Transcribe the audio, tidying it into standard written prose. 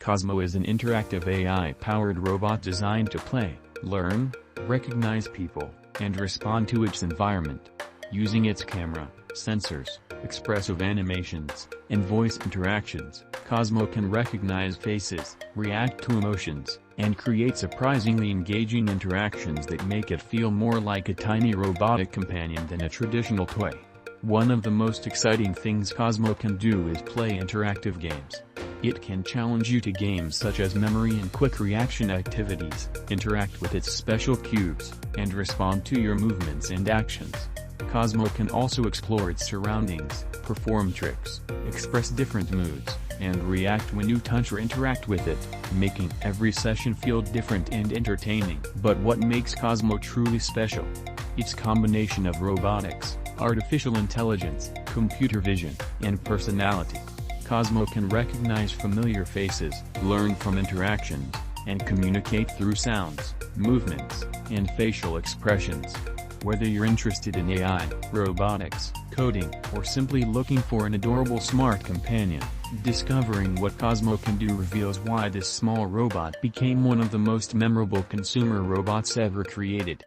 Cozmo is an interactive AI-powered robot designed to play, learn, recognize people, and respond to its environment. Using its camera, sensors, expressive animations, and voice interactions, Cozmo can recognize faces, react to emotions, and create surprisingly engaging interactions that make it feel more like a tiny robotic companion than a traditional toy. One of the most exciting things Cozmo can do is play interactive games. It can challenge you to games such as memory and quick reaction activities, interact with its special cubes, and respond to your movements and actions. Cozmo can also explore its surroundings, perform tricks, express different moods, and react when you touch or interact with it, making every session feel different and entertaining. But what makes Cozmo truly special? Its combination of robotics, artificial intelligence, computer vision, and personality. Cozmo can recognize familiar faces, learn from interactions, and communicate through sounds, movements, and facial expressions. Whether you're interested in AI, robotics, coding, or simply looking for an adorable smart companion, discovering what Cozmo can do reveals why this small robot became one of the most memorable consumer robots ever created.